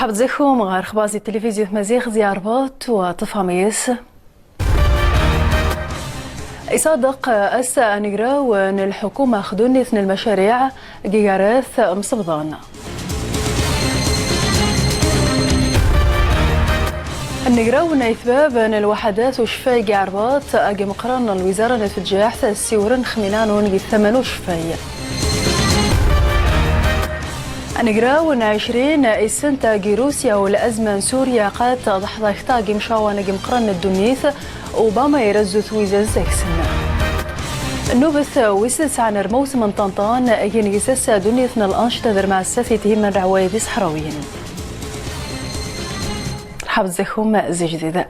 مرحبا بكم غير خبازي التلفزيون مزيغ زياربات وطفاميس يصادق أسا نقراو أن الحكومة خدوني اثن المشاريع جيجارث مصبضان نقراو أن إثباب أن الوحدات وشفاي جعربات أجي مقرن الوزارة نتفجاح السيورن خمينان ونجي الثمن وشفاي نقراو أن 20 سنة روسيا والأزمة سوريا قد ضحضة يختاقي مشاوى نجي مقرن الدنيث أوباما يرزو ثويزان سكسن نوبث ويسس عن رموس من طنطان ينجسس دنيثنا الأنشطة ذر مع السفيتهم من رعوايد صحراويين حفظكم زي جديدة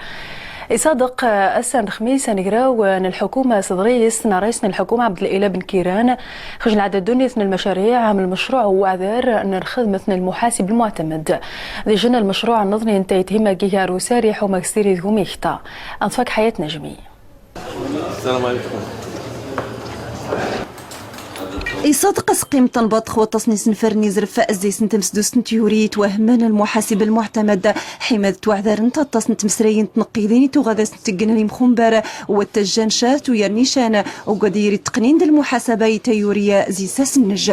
يصادق أسن خميس نقراو أن الحكومة صدريس رئيس الحكومة عبد الإله بن كيران خرج العدد دنيث من المشاريع من المشروع وعذار أن الخدمة المحاسب المعتمد ذي جن المشروع النظري انتهت هما جيها روساري حوما كستيري ذوميختا أنفاق حياة نجمي. السلام عليكم. يصادق سقيم تنبط وتصنيس نفرني زرفاء الزيسن تمسدوس تيوري توهمان المحاسب المعتمد حماد توعذر انت تصنت مسرين تنقيذين توغادس تجنري مخنبر والتجان شات ويرنيشان وقدير التقنين المحاسبة تيوريا زيساس النج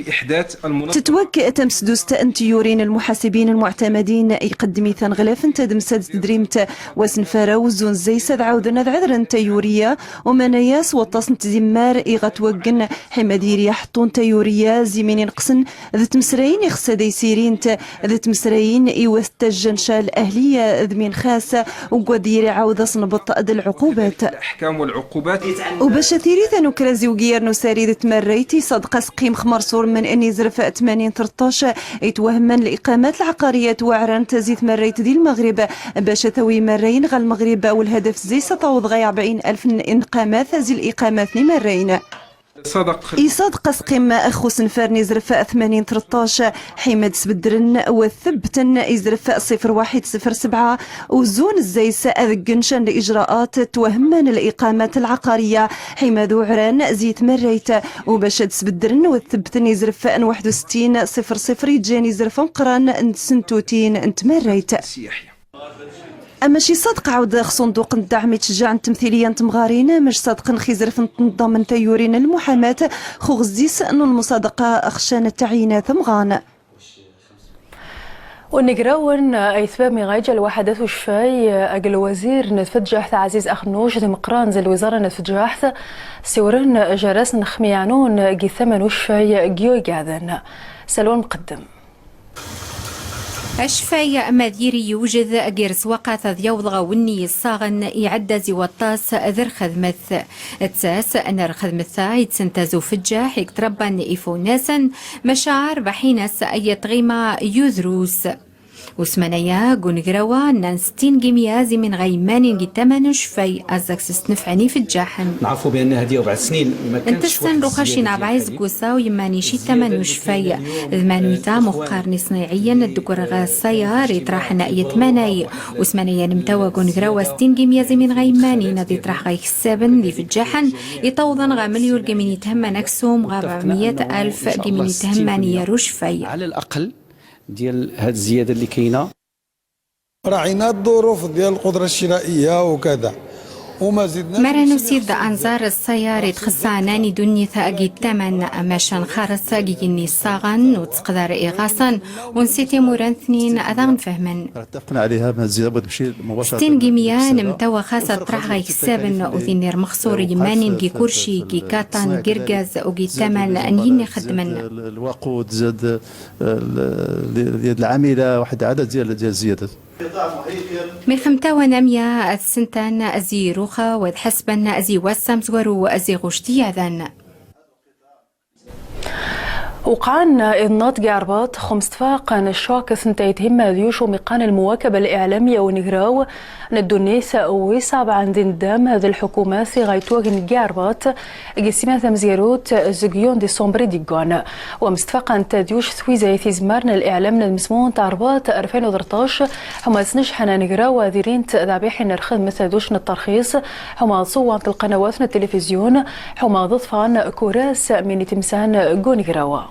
إحداث تتوكئ تمسدوس تيورين المحاسبين المعتمدين يقدمي ثان غلاف تدمسد تدريمت وسنفارا وزون زي سد عودنا ذعذرن تيوريا ومناياس وتصن تزمار يغتوقن حمادير يحطون تيوريا زيمين قسن ذات مسرين يخسدي سيرين ذات مسرين يوستجن شال أهلية ذمين خاصة وقدير عودة صنبط العقوبات الأحكام والعقوبات وباش ثيري ثانو كرازي وقير نساري ذات مريتي صدق سقيم خمرصور من اني زرفاء 80 13 يتوهم الاقامات العقاريه وعران تزيد مريت دي المغرب باش ثوي مرين غا المغرب والهدف زي ستعوض غا 40,000 انقامات زي الاقامات مرين يصادق سقيم اخو سنفارني زرفاء 80 13 حماد سبدرن وثبتن يزرفاء 0107 وزون الزيس اذقنشن لاجراءات توهمان الاقامات العقاريه حماد وعران زيت مريت وباش تسبدرن وثبتن يزرفاء 61 00 يجاني زرفا قران سنتوتين انت مريت اما شي صادق عاود صندوق الدعم يتشجع التمثيليه تمغارين مش صادق خيزر في نظام تيورين المحاماه خو غزيس انه المصادقه خشان التعيينات مغان ونقراون ايثباب مغايجة الوحدات وشفاي اجل وزير نتفجح عزيز اخنوش ذي مقران زي الوزاره نتفجح سورن جرس نخميانون جي ثمن وشفاي جيو قاعدن سلون مقدم أشفاي مديري يوجد أجرس وقت ذيوضغ وني الصاغن يعد زي وطاس ذر خدمث تساس أن الخدمثة يتسنتزو فجاح يكتربان إيفو ناسا مشاعر بحينس أي تغيما يذروس وسمانيا قنقروا نان 60 جميازي من غيمان جتمن شفاي أزاكس نفعني في الجاحن نعرفوا بأن هذه 4 سنين ما كانش انتسن رخشي نعبعيز قوسا ويمانيشي تمن شفاي ذمانويتا مقارني صناعيا الدكور غاسايار يطرح نائية مناي وسمانيا نمتوا قنقروا 60 جميازي من غيماني نادي طرح غي حسابن دي في الجاحن يطوضن غا مليون جميني تهمان أكسوم غا 400,000 جميني تهمان يارو شفاي على الأقل ديال هاد الزياده اللي كاينه راعينا الظروف ديال القدره الشرائيه وكذا وما زدنا مرة نسيد أنظار السيارة خصاناني دنيا ثاقي الثمن أماشان خارس جيني صاغن وتقدر إغاصا ونسيتي موران ثنين أذان فهمن اتفقنا عليها الزيادة بتمشي مباشرة 60 جميان متوا خاصة طرح غي حسابن وذينير مخصور يمانين جي كرشي جي كاتان جرجاز وجي الثمن أنيني خدمن الوقود زاد العاملة واحد عدد ديال الزيادات من خمتاوى نامية السنتان أزي روخة وذحسبن أزي وسام زورو أزي غشتي عذان وقعن الناطق عربات خمس اتفاق الشاك سنتيت هم ذيوش ومقان المواكبة الإعلامية ونقراو ندونيس ويصعب عند الدم هذه الحكومة في غايتوغن جاربات قسيمة ثمزيروت زقيون ديسمبر ديقان ومستفاق أن تديوش ثويزة يثيزمارنا الإعلام المسمون تعربات 2013 هما سنجحنا نقراو ذيرين ذابيحين نرخذ مثل دوشن الترخيص هما صوات القنوات التلفزيون هما ضفان كوراس من تمسان قون نقراو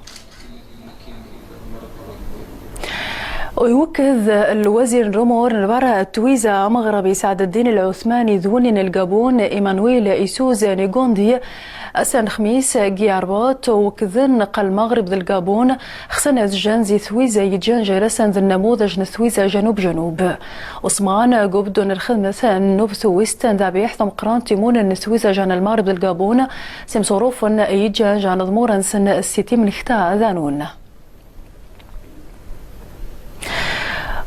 ويوكد الوزير الرمور نبارة تويزا مغربي سعد الدين العثماني ذونين الجابون إيمانويل إيسوز نيغوندي أسان خميس جياربوت وكذن قل المغرب ذا الجابون خسنة جانزي ثويزا يجان جرسان ذا النموذج نثويزا جنوب عثمان قبدون الخدمة نوب ثويستان ذا بيحثم قران تيمون النثويزا جان المغرب ذا الجابون سيم صروف يجان جان ضمورا سن السيتي من اختاء ذانون.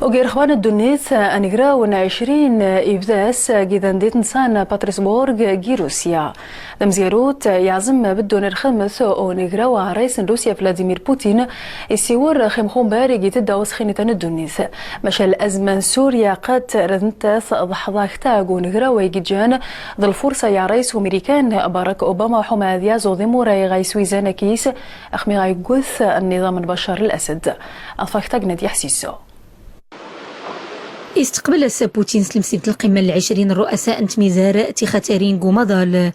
وغير اخوان الدنيس انغراون 20 ابداس جيدان ديت نسان باترسبورغ جي روسيا مزيروت يعزم بدون الخمس ونغراو رئيس روسيا فلاديمير بوتين السيور خمخون باري تداوس خينة الدنيس مشى الازمه سوريا قد رنتاث ضحضا اختاق ونغراو يجيجان ذا الفرصه يا رئيس امريكان باراك اوباما حما ديازو ضمورا غايس ويزانا كيس اخمي غايقوث النظام بشار الاسد افاكتاق دي حسيسو. استقبل بوتين سلمسيبة القمة العشرين الرؤساء انتميزار تيخاتارين قومضال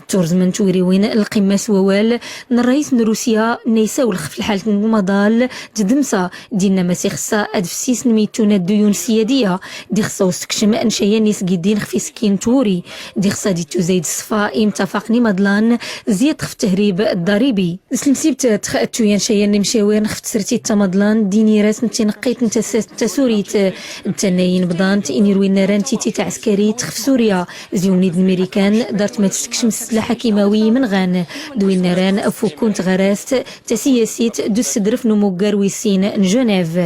تورزمن توريوين القمة سوال الرئيس روسيا نيساو الخف الحالة قومضال جدمسا دينا مسيخسا ادفسيس نميتونا الديون السيادية دي خصا وستكشم انشايا نيس جدين خفي سكين توري دي خصا ديتو زايد الصفا امتفاقني مضلان زياد خف تهريب الضريبي سلمسيبة تخاتو شايا نمشاوير خف تسرتي التمضلان ديني راس نتنقيت تسوريت التناين بضانت اني روينا رانتي تيتا عسكري تخف سوريا زيونيد الامريكان دارت ما تستكشم السلاح كيماوي من غان دوين ران فوكونت غراست تسياسيت دو السدرف نموغار ويسين جنيف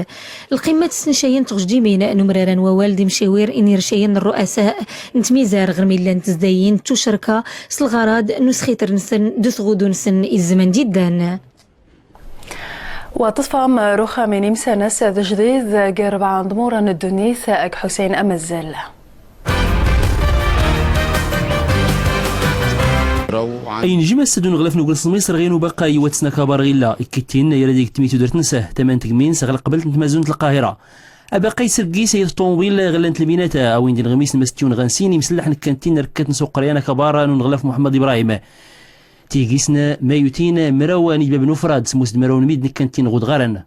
القمة تسنشاين تغجديمين نمراران ووالد مشاوير اني رشاين الرؤساء نتميزار غرميلان تزداين تشركة سلغراد نسخيتر نسن دثغودو نسن الزمن جدا. وتصفى روخا من إمسا نسا جديد قرب عن ضمورا الدنيس أك حسين أمزل أي نجم السدون غلف نقول مصر غينو بقى يواتسنا كبار غيلا إكتين يرديك تميتو درت نسه تمان تقمين سغل قبلت نتمازون القاهرة أبقى يسرقي سيد الطوموبيل غلانت الميناتا أو يندي الغميس نمستيون غنسيني مسلح نكانتين ركات نسوق قريانا كبارا نغلف محمد إبراهيم تيجيسنا ما يوتين مرواني باب نفراد سموس مروان ميد نكانتين غود غارن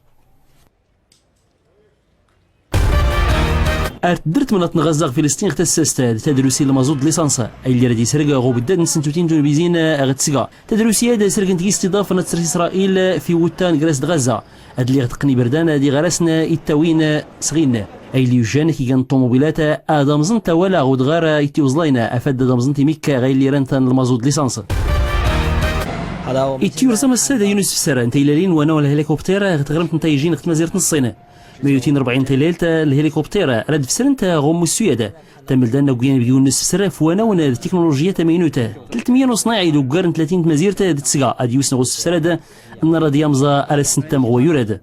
درت من غزاق فلسطين اختسست تدرسي المازود ليسانسا اي اللي ردي سرقه غو بداد نسنتوتين دون بيزين غتسقا تدرسي هذا سرقه نتي استضافه نصر اسرائيل في وتان غراس غزه هاد اللي غتقني بردان دي غراسنا التاوين صغينا اي اللي يجان كي كان طوموبيلات ادم زنتا ولا غود غاره يتوزلاينا افاد ادم زنتي ميكا غير اللي رانتان المازود ليسانسا يتيور زعما الساده يونس في السرا انت لين وانا ولا هليكوبتير غتغرمت انت يجي نخدم مزيره نصينه 140 تليل الهليكوبتير راد في سرنت غوم السويدة تمل دانا وقيان بيونس في سراف وانا وانا التكنولوجيا تمينوتا 300 وصناعي دو قارن 30 مزيرتا دتسقا ادي يوسنا غوس في سرادة ان راد يامزا ارسنتام غو يوراد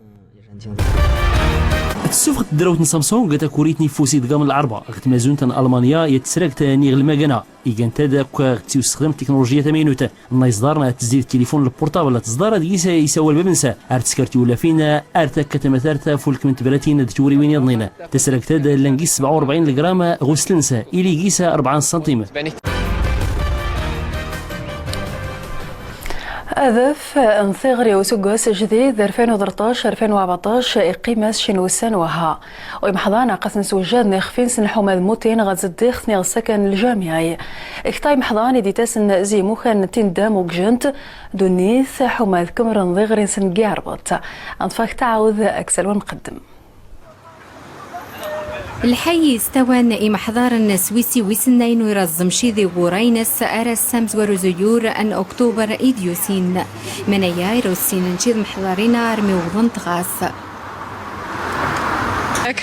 السوق دراوت سامسونج تا كوريتني فوسي دقام العربة غتمازون تن المانيا يتسرق تاني غلماكانا ايكان تادا تستخدم التكنولوجيا تمينوتا نايصدارنا تزيد التليفون البورتابل تصدار ديسا يساوى البابنسا ارتسكرتي ولا فينا ارتا كتمثارتا فولك من تبراتين دتوري وين يضنينا تسرق تادا لنقيس 47 غرام غسلنسا الي قيسا 4 سنتيم أذف انثغري وسقوس جديد 2013-2014 قيمة شنوسان وها ومحضانا قسن سوجاد نخفين سن حماد موتين غزديخ ثني السكن الجامعي اكتاي محضاني دي تاسن زي موخان تندام وجنت دونيث حماد كمرن ضغري سن قاربط انفاك تعوذ أكسل ونقدم الحي استوى نائم حضار السويسي ويسنين ويرزم شيذي غورينس أرى السمز ورزيور أن أكتوبر إيديوسين من يايرو السين نشيد محضارين أرمي وضنط غاس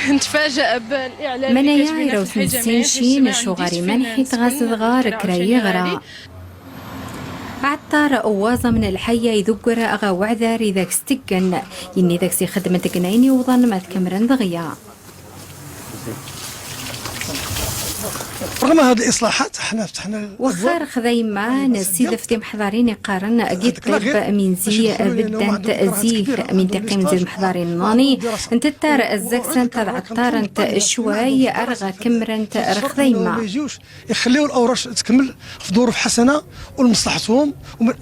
كنت فاجأ بالإعلان من يايرو سنسين شين شغاري منحي تغاز غار كراي غرا عطار أوازة من الحية يذكر أغا وعذار ذاك ستكن يني ذاك سي خدمة كنايني وظن ما تكمرن ضغيا رغم هذه الاصلاحات حنا فتحنا وخار خذيمة نسيد في محضرين قارن أكيد طيب من زي بدان تأزيه من تقييم زي محضرين ناني انت تار الزكسن تضع الطار انت شوي أرغى كمر انت خذيمة ما يجوش يخليوا الأوراش تكمل في ظروف حسنة ولمصلحتهم ومن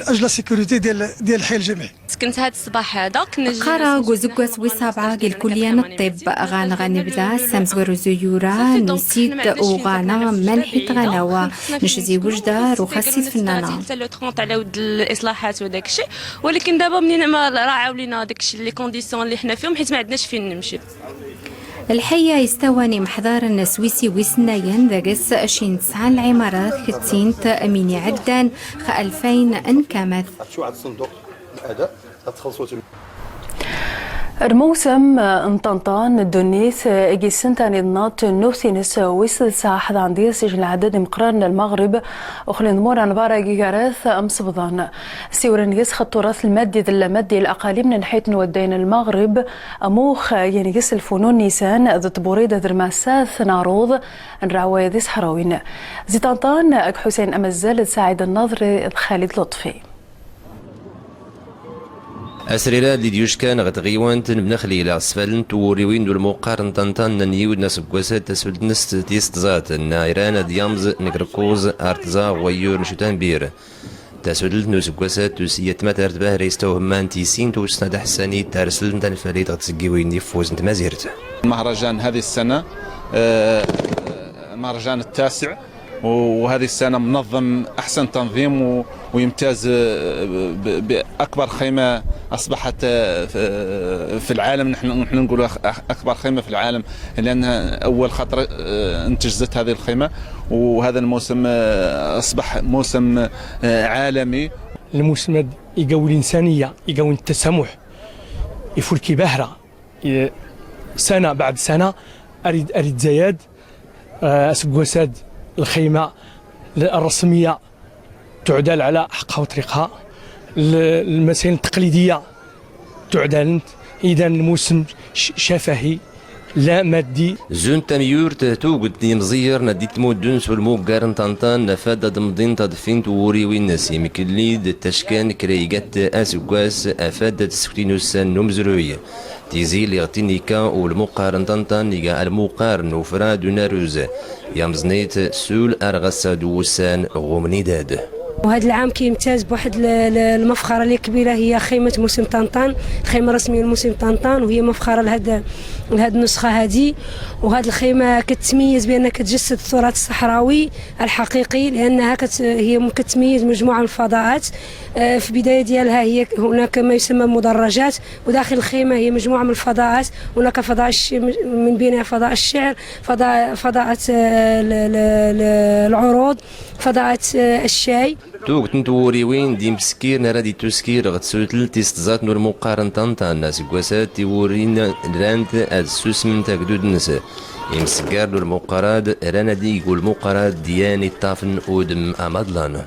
أجل السيكوريتي ديال الحي الجمعي. كنت هذا الصباح هذا قرا جوزكواس وسبعة الكلية الطب غان بدا سامزور زيورا نسيت وغانا منحيت غناوة نشزي وجدة رخصيت فنانا حتى لو 30 على ود الإصلاحات وداك الشيء، ولكن دابا منين ما راعوا لينا داك الشيء لي كونديسيون اللي حنا فيهم حيت ما عندناش فين نمشي. الحية يستواني محضار السويسي وسنايا ذاقس 29 العمارات كتين أميني عدان 2000 انكمث. الموسم انطنطان الدنيس اجي سنتاني الناط نوسينس ويسل ساحد عندي سجن العدد مقران المغرب وخلين مورا نبارا جيجارث امس بضان سيورن يسخ التراث المادي ذا مادي الاقاليم من حيث نودين المغرب اموخ يعني يس الفنون نيسان ذات بوريدة درماساث ناروض نرعوي ذي صحراوين زيطانطان حسين امزال سعيد الناظر خالد لطفي. أسريرا ديوش كان غتغيوانت بنخلي إلى أسفلنت وريوين دو المقارن طنطان نيود ناس بقواسات تسود نست تيستزات نايران ديامز نكركوز أرتزا ويور نشوتان بير تسود نوس بقواسات تسيت متر تباه ريستو همان تيسين توسنا دحساني تارسل نتان الفريد غتسقيوين دي فوز نت مازيرت. المهرجان هذه السنة المهرجان التاسع وهذه السنة منظم أحسن تنظيم ويمتاز بأكبر خيمة أصبحت في العالم. نحن نقول أكبر خيمة في العالم لأنها أول خطرة انتجزت هذه الخيمة، وهذا الموسم أصبح موسم عالمي. الموسم يقوي الإنسانية، يقوي التسامح، يفلكي بهرة سنة بعد سنة. أريد زياد أسقوساد الخيمة الرسمية تعدل على حقها وطريقها، المسائل التقليدية تعدل. إذا الموسم شفهي لا مادي. زون تاميور توجد مزير نديت مودن سولمو قارن طنطان نفاد دمضين تدفين توري وينسي مكليد تشكان كريجات أسقاس أفاد تسكتينوسان نمزروية تيزي لغتينيكا والمقارن طنطان نيجا المقارن وفراد ناروز يامزنيت سول أرغسا دوسان غومنيداد. وهذا العام كيمتاز بواحد المفخره اللي كبيره، هي خيمه موسم طنطان، الخيمه الرسميه لموسم طنطان، وهي مفخره لهذا النسخه هذه. وهذه الخيمه كتميز بانها كتجسد التراث الصحراوي الحقيقي، لانها هي كتميز مجموعه من الفضاءات. في البدايه ديالها هي هناك ما يسمى مدرجات، وداخل الخيمه هي مجموعه من الفضاءات. هناك فضاء من بينها فضاء الشعر، فضاءات العروض، فضاءات الشاي. توقت نتوري وين ديم سكير نرادي تسكير غتسوتل تيستزات نور مقارن طنطان ناس قواسات تورين راند السوس من تقدود نسا يمسكار نور مقاراد رانا دي يقول مقاراد دياني طافن ودم أمادلان.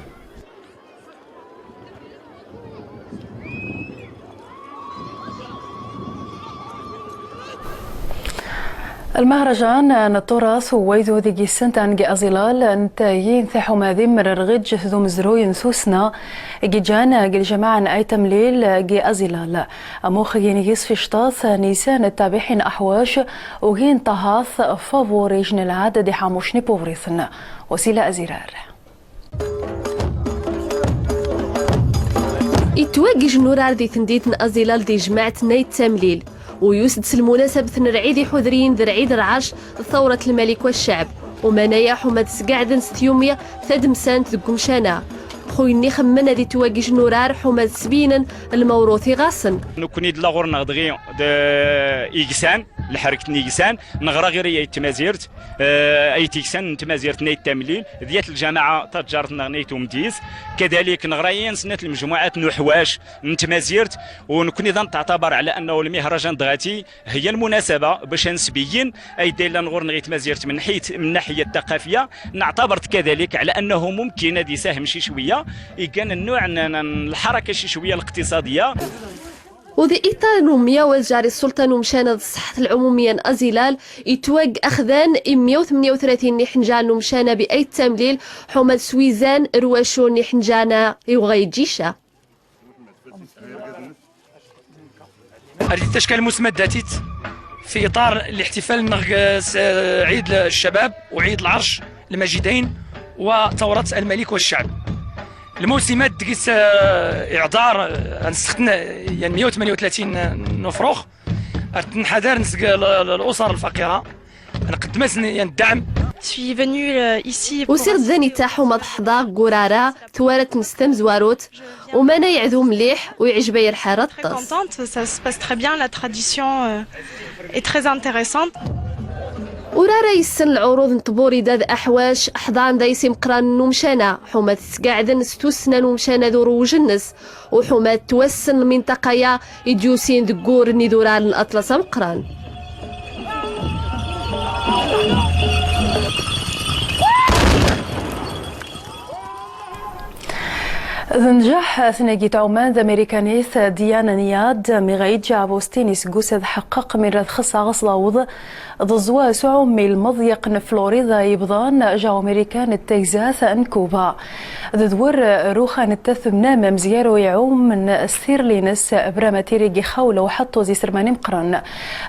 المهرجان التراث ويذو ذي سنتان جي أزلال انتايين ثحو ماذيم من الرغج ذو مزروين سوسنا جي جانا جي جماعة أي تمليل جي أزلال أموخ ينيس في شطاث نيسان التابحين أحواش وغين طهاث فافوريجن العادة دي حاموشني بوريثنا وسيلة أزرار. يتواجج نورار دي تنديت أزلال دي جماعة نايت تمليل ويسدس المناسبة العيد حذرين ذا العيد العاش ثورة الملك والشعب ومنايا حمد سقعدن ستيوميا ثدمسان تقمشانا خويني خمنا دي تواجج نورار حمد سبينا الموروثي غاسن نكوني دلا غور نغدغي إيكسان لحركة نيكسان نغرا غير أي تمازيرت أي تيكسان تمازيرت نيت تمليل ديات الجماعة تجارتنا نيت ومديز كذلك نغرايين سنة المجموعات نحواش نتمازيرت ونكون إذا تعتبر على أنه المهرجان دغاتي هي المناسبة باش نسبيين أي ديلا نغور نغيت مازيرت من الناحية الثقافية نعتبرت كذلك على أنه ممكن هذا يساهم شي شوية كان النوع الحركة شي شوية الاقتصادية. وذي إطار نوميا والجاري السلطان ومشانا الصحة العمومية أزيلال يتواق أخذان 138 نحنجان ومشانا بأي تمليل حمد سويزان رواشو نحنجانا يغاي جيشا هذه التشكيل المسمداتيت في إطار الاحتفال عيد الشباب وعيد العرش المجيدين وثورة الملك والشعب. الموسمات تقيس إعذار نسختنا يعني 138 نفروخ نحضر نسق الأسر الفقيرة نقدمت الدعم. وسير ذاني تاحو مضحضا قرارة ثوارت نستم زواروت ومانا يعذو مليح ويعجب يرحى الطاس. ورا يسن العروض نطبوري داد أحواش أحضان دايسي مقران نومشانا حومات تقاعدن ستوسنا نومشانا ذو روج النس وحومات توسن المنطقة يا يديوسين دقور ندوران الأطلس مقران. نجاح ثناقيت عمان أمريكانيث ديانا نياد مغايد جابوستينيس قوسد حقق من رخصة غصلاوض ضزوا سعومي المضيق فلوريدا يبضان جاو أمريكان التكزاث أنكوبا ذدور روخان التثمنا ممزيارو يعوم من السيرلينس براماتيري خاولة وحطو زي سرماني مقرن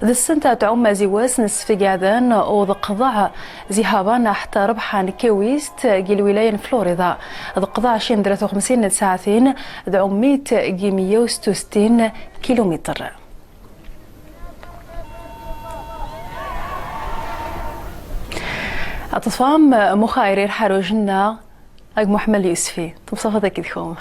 ذا السنة تعوم زيواس نصف قعدان وذقضع زي هابانا حتى ربحان كيويست جي ولاية فلوريدا ذقضع 53 ساعتين دعوميت جي 166 كيلومتر. أتصفام مخايري الحروجنا محمد يوسفي تبصفة كده خوم.